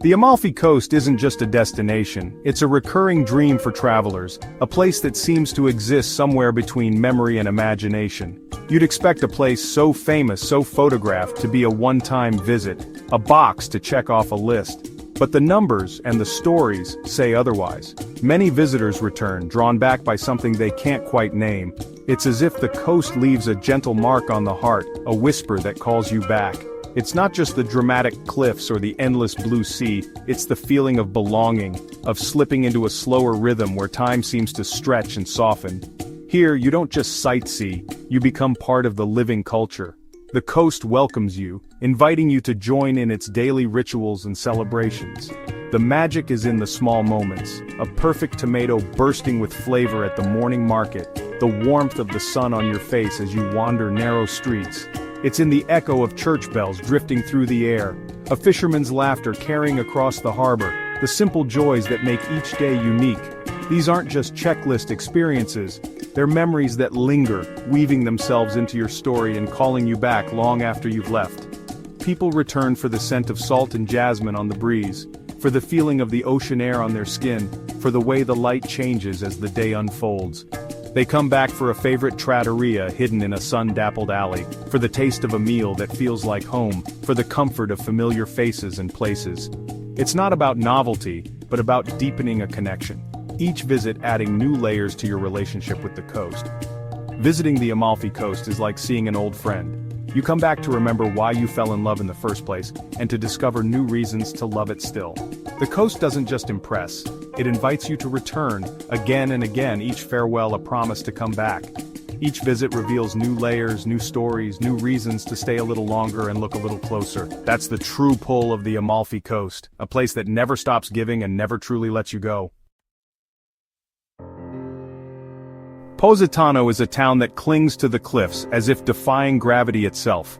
The Amalfi Coast isn't just a destination, it's a recurring dream for travelers, a place that seems to exist somewhere between memory and imagination. You'd expect a place so famous, so photographed, to be a one-time visit, a box to check off a list. But the numbers and the stories say otherwise. Many visitors return, drawn back by something they can't quite name. It's as if the coast leaves a gentle mark on the heart, a whisper that calls you back. It's not just the dramatic cliffs or the endless blue sea, it's the feeling of belonging, of slipping into a slower rhythm where time seems to stretch and soften. Here, you don't just sightsee, you become part of the living culture. The coast welcomes you, inviting you to join in its daily rituals and celebrations. The magic is in the small moments, a perfect tomato bursting with flavor at the morning market, the warmth of the sun on your face as you wander narrow streets. It's in the echo of church bells drifting through the air, a fisherman's laughter carrying across the harbor, the simple joys that make each day unique. These aren't just checklist experiences, they're memories that linger, weaving themselves into your story and calling you back long after you've left. People return for the scent of salt and jasmine on the breeze, for the feeling of the ocean air on their skin, for the way the light changes as the day unfolds. They come back for a favorite trattoria hidden in a sun-dappled alley, for the taste of a meal that feels like home, for the comfort of familiar faces and places. It's not about novelty, but about deepening a connection. Each visit adding new layers to your relationship with the coast. Visiting the Amalfi Coast is like seeing an old friend. You come back to remember why you fell in love in the first place, and to discover new reasons to love it still. The coast doesn't just impress, it invites you to return, again and again, each farewell a promise to come back. Each visit reveals new layers, new stories, new reasons to stay a little longer and look a little closer. That's the true pull of the Amalfi Coast, a place that never stops giving and never truly lets you go. Positano is a town that clings to the cliffs as if defying gravity itself.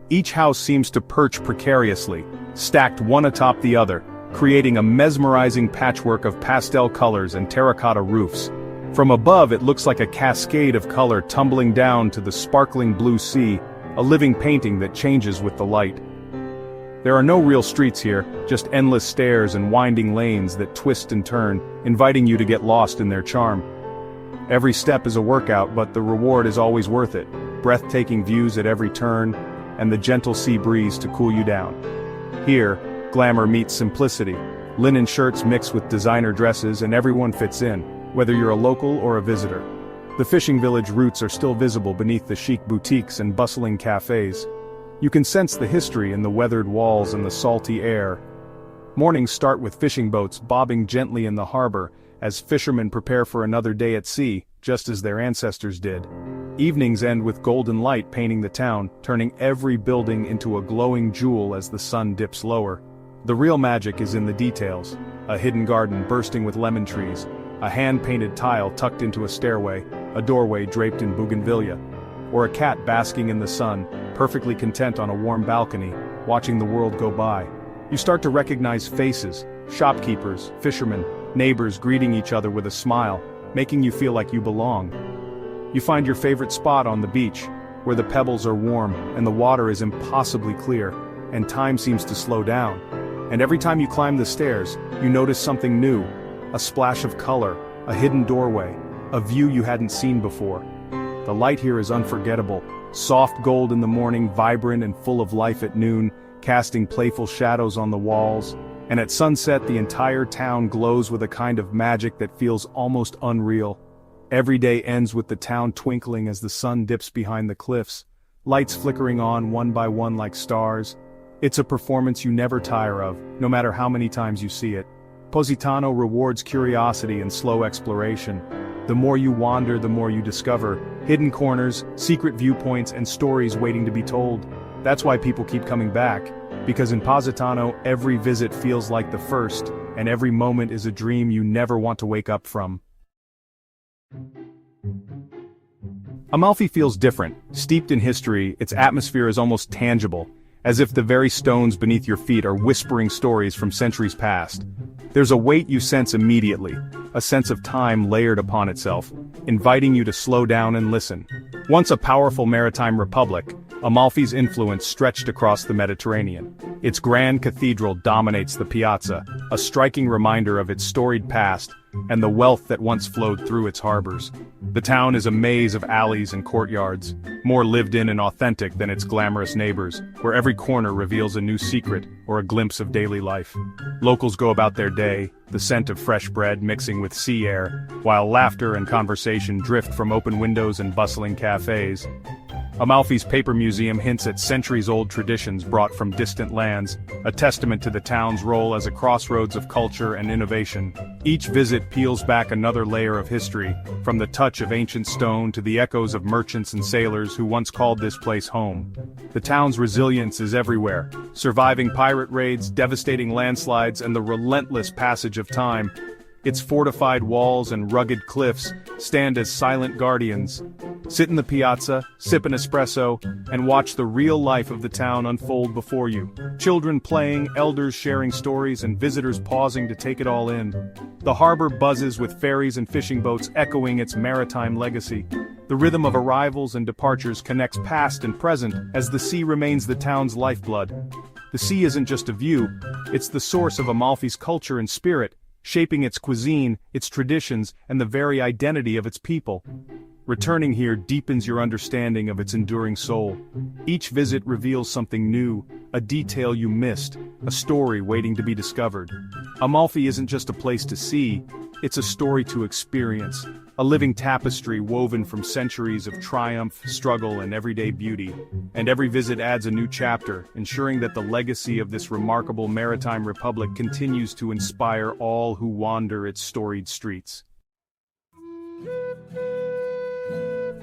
Each house seems to perch precariously, stacked one atop the other, creating a mesmerizing patchwork of pastel colors and terracotta roofs. From above it looks like a cascade of color tumbling down to the sparkling blue sea, a living painting that changes with the light. There are no real streets here, just endless stairs and winding lanes that twist and turn, inviting you to get lost in their charm. Every step is a workout, but the reward is always worth it. Breathtaking views at every turn, and the gentle sea breeze to cool you down. Here, glamour meets simplicity. Linen shirts mix with designer dresses and everyone fits in, whether you're a local or a visitor. The fishing village roots are still visible beneath the chic boutiques and bustling cafes. You can sense the history in the weathered walls and the salty air. Mornings start with fishing boats bobbing gently in the harbor, as fishermen prepare for another day at sea, just as their ancestors did. Evenings end with golden light painting the town, turning every building into a glowing jewel as the sun dips lower. The real magic is in the details. A hidden garden bursting with lemon trees, a hand-painted tile tucked into a stairway, a doorway draped in bougainvillea, or a cat basking in the sun, perfectly content on a warm balcony, watching the world go by. You start to recognize faces, shopkeepers, fishermen, neighbors greeting each other with a smile, making you feel like you belong. You find your favorite spot on the beach, where the pebbles are warm and the water is impossibly clear, and time seems to slow down. And every time you climb the stairs, you notice something new, a splash of color, a hidden doorway, a view you hadn't seen before. The light here is unforgettable, soft gold in the morning, vibrant and full of life at noon, casting playful shadows on the walls. And at sunset the entire town glows with a kind of magic that feels almost unreal. Every day ends with the town twinkling as the sun dips behind the cliffs, lights flickering on one by one like stars. It's a performance you never tire of, no matter how many times you see it. Positano rewards curiosity and slow exploration. The more you wander, the more you discover hidden corners, secret viewpoints, and stories waiting to be told. That's why people keep coming back. Because in Positano, every visit feels like the first, and every moment is a dream you never want to wake up from. Amalfi feels different. Steeped in history, its atmosphere is almost tangible, as if the very stones beneath your feet are whispering stories from centuries past. There's a weight you sense immediately, a sense of time layered upon itself, inviting you to slow down and listen. Once a powerful maritime republic, Amalfi's influence stretched across the Mediterranean. Its grand cathedral dominates the piazza, a striking reminder of its storied past and the wealth that once flowed through its harbors. The town is a maze of alleys and courtyards, more lived in and authentic than its glamorous neighbors, where every corner reveals a new secret or a glimpse of daily life. Locals go about their day, the scent of fresh bread mixing with sea air, while laughter and conversation drift from open windows and bustling cafes. Amalfi's paper museum hints at centuries-old traditions brought from distant lands, a testament to the town's role as a crossroads of culture and innovation. Each visit peels back another layer of history, from the touch of ancient stone to the echoes of merchants and sailors who once called this place home. The town's resilience is everywhere, surviving pirate raids, devastating landslides, and the relentless passage of time. Its fortified walls and rugged cliffs stand as silent guardians. Sit in the piazza, sip an espresso, and watch the real life of the town unfold before you. Children playing, elders sharing stories, and visitors pausing to take it all in. The harbor buzzes with ferries and fishing boats echoing its maritime legacy. The rhythm of arrivals and departures connects past and present as the sea remains the town's lifeblood. The sea isn't just a view, it's the source of Amalfi's culture and spirit, shaping its cuisine, its traditions, and the very identity of its people. Returning here deepens your understanding of its enduring soul. Each visit reveals something new, a detail you missed, a story waiting to be discovered. Amalfi isn't just a place to see, it's a story to experience, a living tapestry woven from centuries of triumph, struggle, and everyday beauty. And every visit adds a new chapter, ensuring that the legacy of this remarkable maritime republic continues to inspire all who wander its storied streets.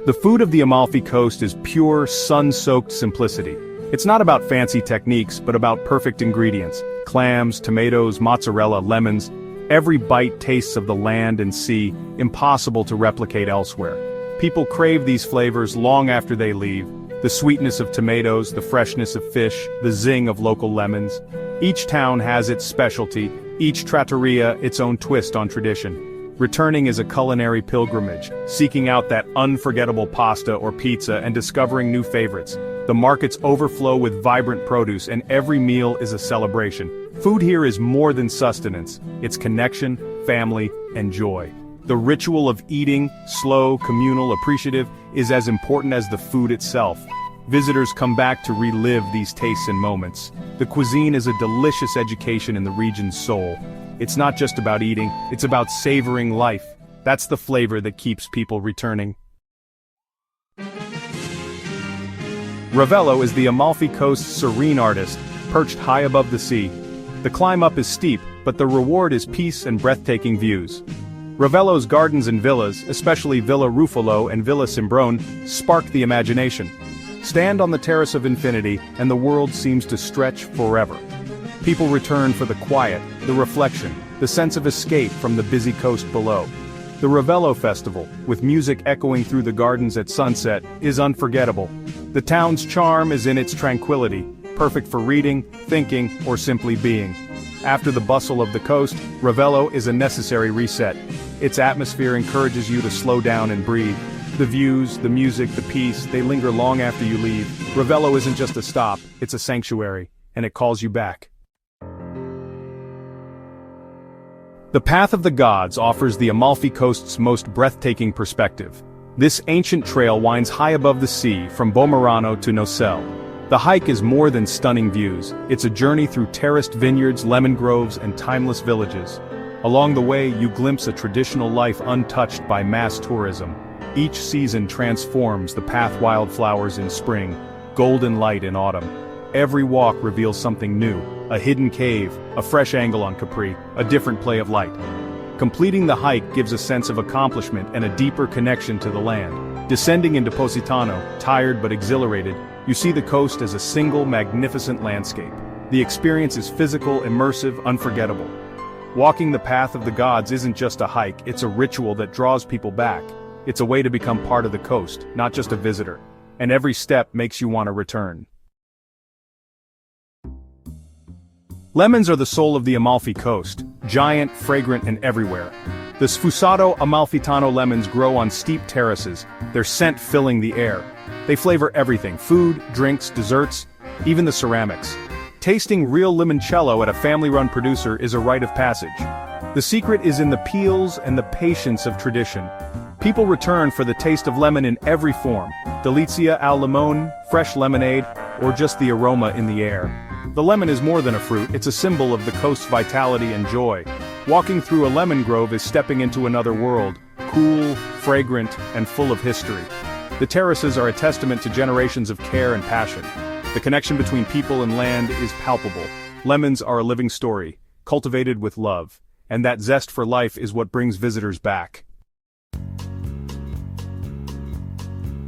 The food of the Amalfi Coast is pure, sun-soaked simplicity. It's not about fancy techniques, but about perfect ingredients. Clams, tomatoes, mozzarella, lemons. Every bite tastes of the land and sea, impossible to replicate elsewhere. People crave these flavors long after they leave. The sweetness of tomatoes, the freshness of fish, the zing of local lemons. Each town has its specialty, each trattoria its own twist on tradition. Returning is a culinary pilgrimage, seeking out that unforgettable pasta or pizza and discovering new favorites. The markets overflow with vibrant produce and every meal is a celebration. Food here is more than sustenance, it's connection, family, and joy. The ritual of eating, slow, communal, appreciative, is as important as the food itself. Visitors come back to relive these tastes and moments. The cuisine is a delicious education in the region's soul. It's not just about eating, it's about savoring life. That's the flavor that keeps people returning. Ravello is the Amalfi Coast's serene artist, perched high above the sea. The climb up is steep, but the reward is peace and breathtaking views. Ravello's gardens and villas, especially Villa Ruffolo and Villa Simbrone, spark the imagination. Stand on the terrace of infinity, and the world seems to stretch forever. People return for the quiet, the reflection, the sense of escape from the busy coast below. The Ravello Festival, with music echoing through the gardens at sunset, is unforgettable. The town's charm is in its tranquility, perfect for reading, thinking, or simply being. After the bustle of the coast, Ravello is a necessary reset. Its atmosphere encourages you to slow down and breathe. The views, the music, the peace, they linger long after you leave. Ravello isn't just a stop, it's a sanctuary, and it calls you back. The Path of the Gods offers the Amalfi Coast's most breathtaking perspective. This ancient trail winds high above the sea from Bomerano to Nocelle. The hike is more than stunning views, it's a journey through terraced vineyards, lemon groves, and timeless villages. Along the way, you glimpse a traditional life untouched by mass tourism. Each season transforms the path: wildflowers in spring, golden light in autumn. Every walk reveals something new, a hidden cave, a fresh angle on Capri, a different play of light. Completing the hike gives a sense of accomplishment and a deeper connection to the land. Descending into Positano, tired but exhilarated, you see the coast as a single magnificent landscape. The experience is physical, immersive, unforgettable. Walking the Path of the Gods isn't just a hike, it's a ritual that draws people back. It's a way to become part of the coast, not just a visitor. And every step makes you want to return. Lemons are the soul of the Amalfi Coast, giant, fragrant, and everywhere. The sfusato amalfitano lemons grow on steep terraces, their scent filling the air. They flavor everything: food, drinks, desserts, even the ceramics. Tasting real limoncello at a family-run producer is a rite of passage. The secret is in the peels and the patience of tradition. People return for the taste of lemon in every form: delizia al limone, fresh lemonade, or just the aroma in the air. The lemon is more than a fruit, it's a symbol of the coast's vitality and joy. Walking through a lemon grove is stepping into another world, cool, fragrant, and full of history. The terraces are a testament to generations of care and passion. The connection between people and land is palpable. Lemons are a living story, cultivated with love, and that zest for life is what brings visitors back.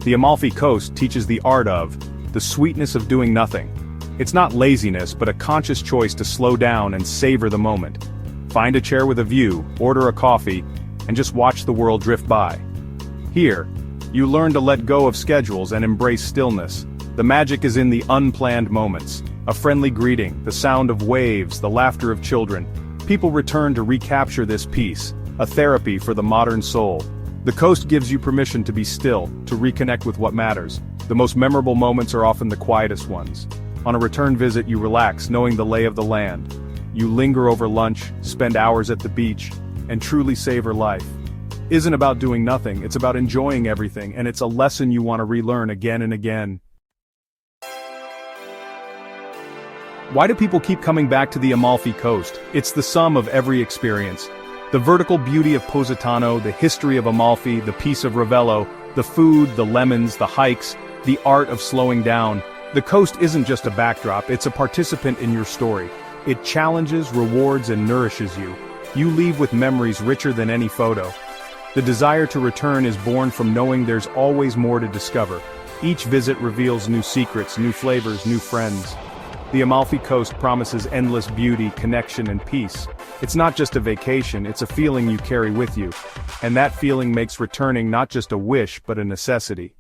The Amalfi Coast teaches the art of the sweetness of doing nothing. It's not laziness, but a conscious choice to slow down and savor the moment. Find a chair with a view, order a coffee, and just watch the world drift by. Here, you learn to let go of schedules and embrace stillness. The magic is in the unplanned moments. A friendly greeting, the sound of waves, the laughter of children. People return to recapture this peace, a therapy for the modern soul. The coast gives you permission to be still, to reconnect with what matters. The most memorable moments are often the quietest ones. On a return visit, you relax, knowing the lay of the land. You linger over lunch, spend hours at the beach, and truly savor life. Isn't about doing nothing, it's about enjoying everything, and it's a lesson you want to relearn again and again. Why do people keep coming back to the Amalfi Coast? It's the sum of every experience. The vertical beauty of Positano, the history of Amalfi, the peace of Ravello, the food, the lemons, the hikes, the art of slowing down. The coast isn't just a backdrop, it's a participant in your story. It challenges, rewards, and nourishes you. You leave with memories richer than any photo. The desire to return is born from knowing there's always more to discover. Each visit reveals new secrets, new flavors, new friends. The Amalfi Coast promises endless beauty, connection, and peace. It's not just a vacation, it's a feeling you carry with you. And that feeling makes returning not just a wish but a necessity.